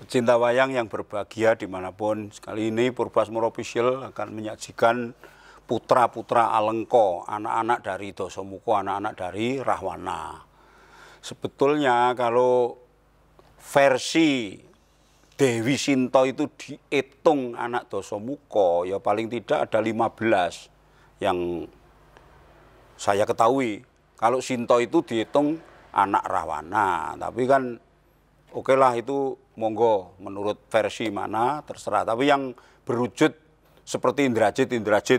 Pecinta wayang yang berbahagia dimanapun, sekali ini Purbasmara Official akan menyajikan putra-putra Alengka, anak-anak dari Dasamuka, anak-anak dari Rahwana. Sebetulnya kalau versi Dewi Sinta itu dihitung anak Dasamuka, ya paling tidak ada 15 yang saya ketahui. Kalau Sinta itu dihitung anak Rahwana, tapi kan oke lah itu monggo menurut versi mana terserah. Tapi yang berwujud seperti Indrajit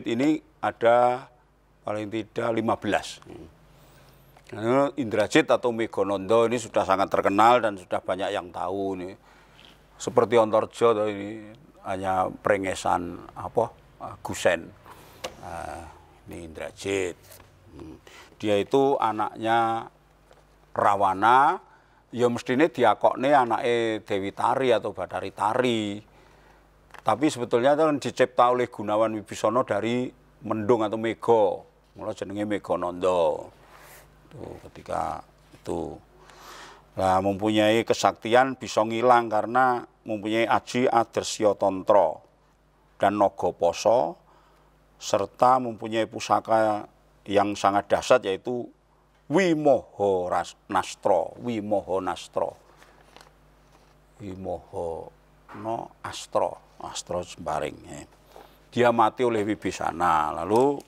ini ada paling tidak 15. Nah, Indrajit atau Megananda ini sudah sangat terkenal dan sudah banyak yang tahu nih. Seperti Antarja ini hanya prengesan Gusen. Ini Indrajit. Dia itu anaknya Rawana. Ya mestinya diakokne anake Dewi Tari atau Bathari Tari. Tapi sebetulnya itu kan dicipta oleh Gunawan Wibisana dari mendung atau mega. Mula jenenge Megananda. Tuh, ketika itu. Nah, mempunyai kesaktian bisa ngilang karena mempunyai aji Adresya Tantra dan Naga Pasa serta mempunyai pusaka yang sangat dahsyat yaitu Wimoha Nastra, Astra Sembaring. Dia mati oleh Wibisana. Lalu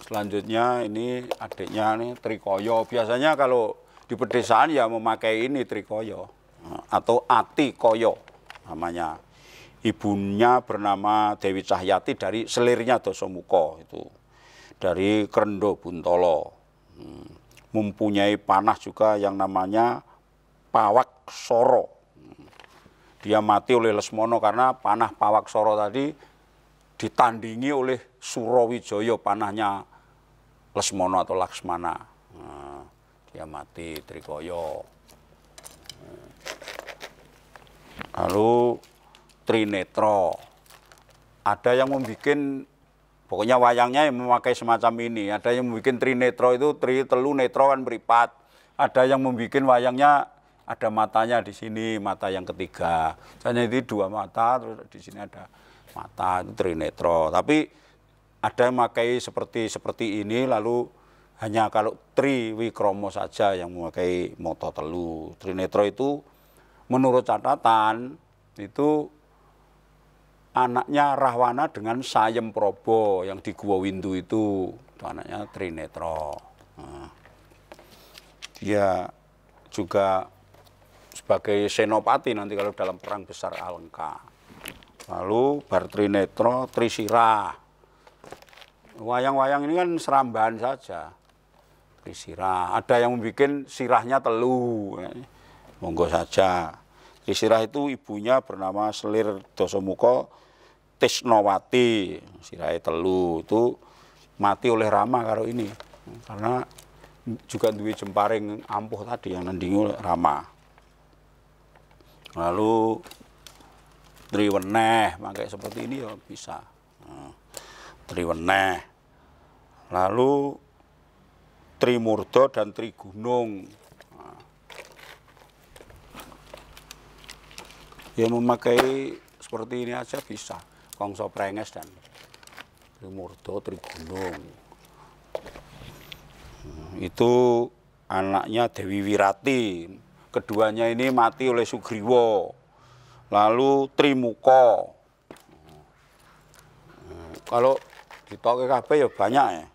selanjutnya ini adiknya nih Trikaya. Biasanya kalau di pedesaan ya memakai ini Trikaya atau Atikaya namanya. Ibunya bernama Dewi Cahyati dari selirnya Dasamuka itu. Dari Krenda Buntala. Mempunyai panah juga yang namanya Pawaksara. Dia mati oleh Lesmana karena panah Pawaksara tadi ditandingi oleh Surawijaya, panahnya Lesmana atau Laksmana. Dia mati Trikaya. Lalu Trinetra. Ada yang membuat pokoknya wayangnya yang memakai semacam ini. Ada yang membuat Trinetra itu telu netra kan beripat. Ada yang membuat wayangnya ada matanya di sini, mata yang ketiga. Misalnya itu 2 mata, terus di sini ada mata, itu Trinetra. Tapi ada yang memakai seperti ini, lalu hanya kalau Triwikrama saja yang memakai mata telu. Trinetra itu menurut catatan itu anaknya Rahwana dengan Sayem Praba yang di Gua Windu itu anaknya Trinetra. Nah, dia juga sebagai senopati nanti kalau dalam perang besar Alengka. Lalu bar Trinetra, Trisirah. Wayang-wayang ini kan serambahan saja. Trisirah. Ada yang membuat sirahnya telu. Monggo saja. Trisirah itu ibunya bernama Selir Dasamuka Tisnawati, sirahe telu itu mati oleh Rama karo ini karena juga duwe jemparing ampuh tadi yang nandingi Rama. Lalu Triweneh pakai seperti ini ya bisa. Triweneh. Lalu Trimurda dan Trigunung. Ya memakai seperti ini aja bisa. Kongso Prenges dan Trimurda, Trigunung. Itu anaknya Dewi Wirati. Keduanya ini mati oleh Sugriwa. Lalu Trimuka. Kalau ditoke kabeh ya banyak ya.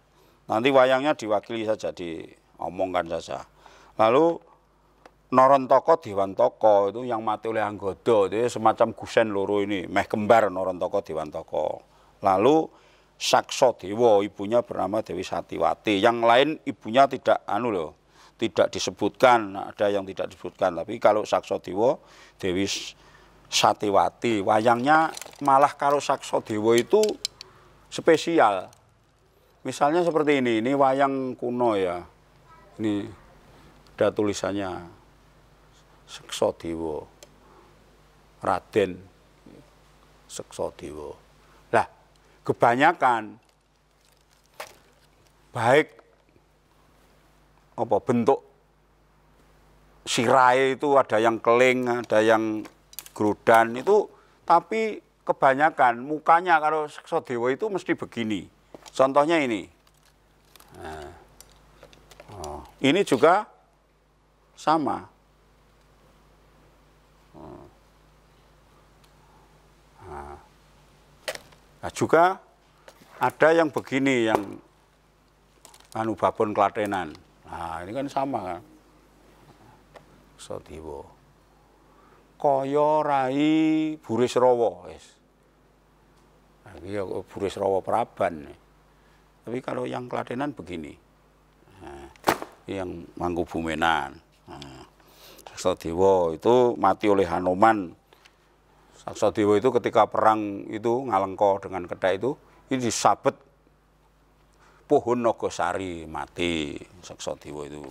Nanti wayangnya diwakili saja, diomongkan saja. Lalu Narantaka Dewantaka itu yang mati oleh Anggada, itu semacam Gusen loro ini, meh kembar Narantaka Dewantaka. Lalu Saksadewa, ibunya bernama Dewi Satiwati. Yang lain ibunya tidak tidak disebutkan, ada yang tidak disebutkan. Tapi kalau Saksadewa, Dewi Satiwati, wayangnya malah kalau Saksadewa itu spesial. Misalnya seperti ini wayang kuno ya. Ini ada tulisannya. Seksadewa, Raden Seksadewa. Lah, kebanyakan baik bentuk sirai itu ada yang keling, ada yang grodan itu, tapi kebanyakan mukanya kalau Seksadewa itu mesti begini. Contohnya ini. Nah, ini juga sama. Nah, juga ada yang begini, yang babon klatenan. Nah, ini kan sama kan. Seksadewa. Kaya rai Burisrawa wis. Nah, iki Burisrawa Praban. Tapi kalau yang klatenan begini. Nah, yang Mangkubumenan. Nah, Seksadewa itu mati oleh Hanoman. Seksadewa itu ketika perang itu Ngalengka dengan Kedhak itu, ini disabet pohon Nogosari, mati Seksadewa itu.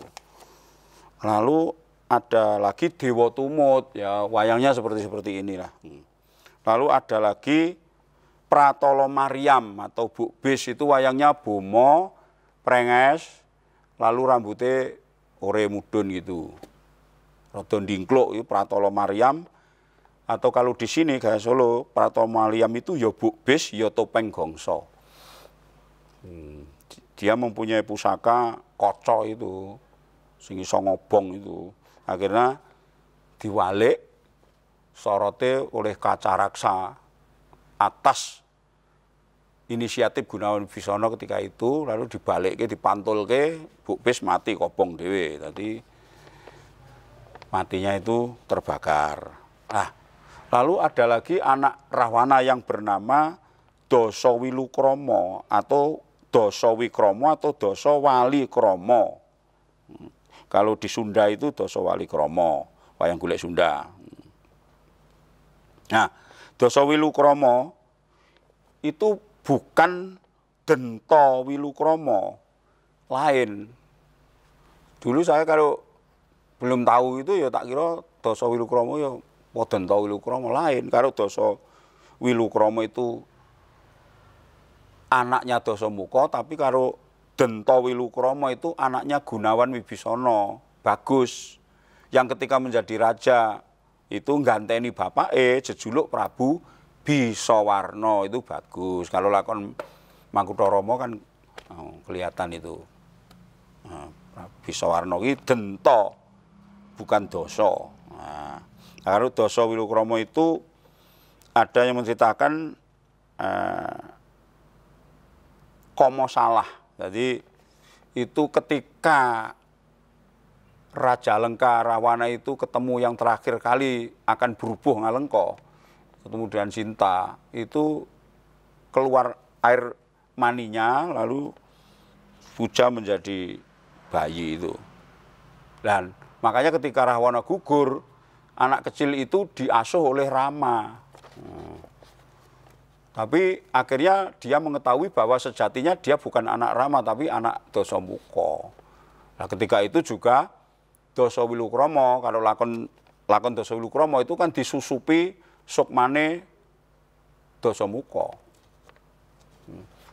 Lalu ada lagi Dewa Tumut, ya wayangnya seperti inilah. Lalu ada lagi Pratala Maryam atau Bukbis, itu wayangnya bomo, prenges, lalu rambutnya ore mudun gitu. Rada ndingkluk itu Pratala Maryam. Atau kalau di sini gaya Solo, Pratala Maryam itu ya Bukbis, ya topeng gongso. Dia mempunyai pusaka kaca itu, sing iso ngobong itu. Akhirnya diwalik sorote oleh Kacaraksa atas inisiatif Gunawan Wibisana ketika itu, lalu dibalikke, dipantulke, Bukbis mati kobong dhewe. Tadi matinya itu terbakar. Nah, lalu ada lagi anak Rahwana yang bernama Dasawilukromo atau Dasawikromo atau Dasawalikrama. Kalau di Sunda itu Dasawalikrama, wayang golek Sunda. Nah, Dasawilukromo itu bukan Dentawilukromo, lain. Dulu saya kalau belum tahu itu ya tak kira Dasawilukromo ya Dentawilukromo, lain. Kalau Dasawilukromo itu anaknya Dasamuka, tapi kalau Dentawilukromo itu anaknya Gunawan Wibisana, Bagus, yang ketika menjadi raja itu ngganteni bapake jejuluk Prabu Bisawarna, itu Bagus. Kalau lakon Mangkutarama kan kelihatan itu. Bisawarna iki Denta, bukan Dasa. Nah, kalau Dasawilukromo itu ada yang menceritakan Komo salah. Jadi itu ketika Raja Lengka Rahwana itu ketemu yang terakhir kali akan berubuh Ngalengka, ketemu dengan Sinta, itu keluar air maninya, lalu Puja menjadi bayi itu. Dan makanya ketika Rahwana gugur, anak kecil itu diasuh oleh Rama. Tapi akhirnya dia mengetahui bahwa sejatinya dia bukan anak Rama, tapi anak Dasamuka. Nah, ketika itu juga Dasawilukromo, kalau lakon Dasawilukromo itu kan disusupi sukmane Dasamuka.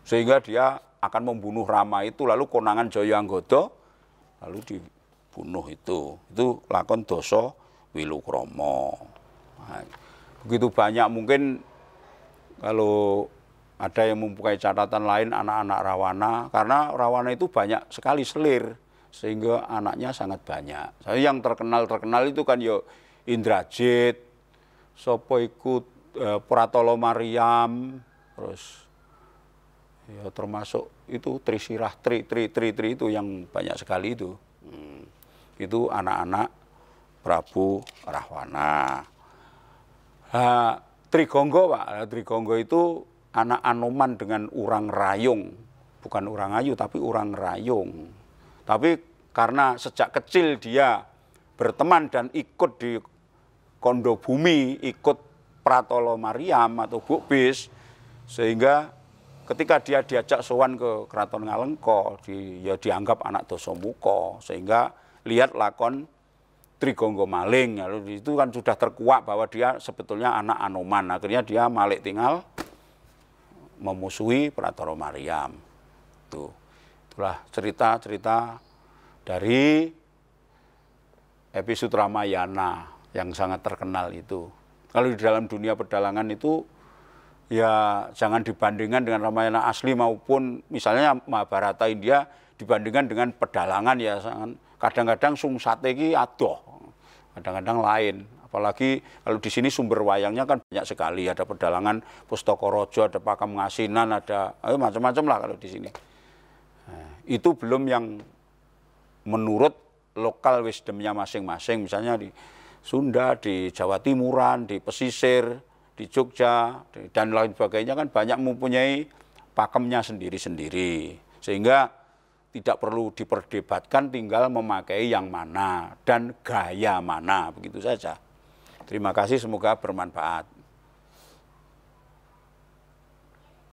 Sehingga dia akan membunuh Rama itu, lalu konangan Jayanggoda, lalu dibunuh itu. Itu lakon Dasawilukromo. Nah, begitu banyak, mungkin kalau ada yang mempunyai catatan lain anak-anak Rahwana, karena Rahwana itu banyak sekali selir, sehingga anaknya sangat banyak. Yang terkenal itu kan ya Indrajit, sapa iku Pratala Maryam, terus ya termasuk itu Trisirah, Tri itu yang banyak sekali itu. Itu anak-anak Prabu Rahwana. Trigonggo, Pak. Trigonggo itu anak Anoman dengan Urang Rayung. Bukan Urang Ayu, tapi Urang Rayung. Tapi karena sejak kecil dia berteman dan ikut di Kondo Bumi, ikut Pratala Maryam atau Bukbis, sehingga ketika dia diajak sowan ke Keraton Ngalengka, ya dianggap anak Dasamuka. Sehingga lihat lakon Trigonggo Maling, lalu itu kan sudah terkuak bahwa dia sebetulnya anak Anoman. Akhirnya dia malik tinggal memusuhi Pratala Maryam. Itulah cerita-cerita dari episode Ramayana yang sangat terkenal itu. Kalau di dalam dunia pedalangan itu ya jangan dibandingkan dengan Ramayana asli maupun misalnya Mahabharata India dibandingkan dengan pedalangan ya kadang-kadang sungsate iki adoh, kadang-kadang lain. Apalagi kalau di sini sumber wayangnya kan banyak sekali, ada pedalangan Pustaka-raja, ada Pakam Ngasinan, ada macam-macam lah kalau di sini. Nah, itu belum yang menurut lokal wisdomnya masing-masing, misalnya di Sunda, di Jawa Timuran, di pesisir, di Jogja, dan lain sebagainya kan banyak mempunyai pakemnya sendiri-sendiri. Sehingga tidak perlu diperdebatkan, tinggal memakai yang mana dan gaya mana, begitu saja. Terima kasih, semoga bermanfaat.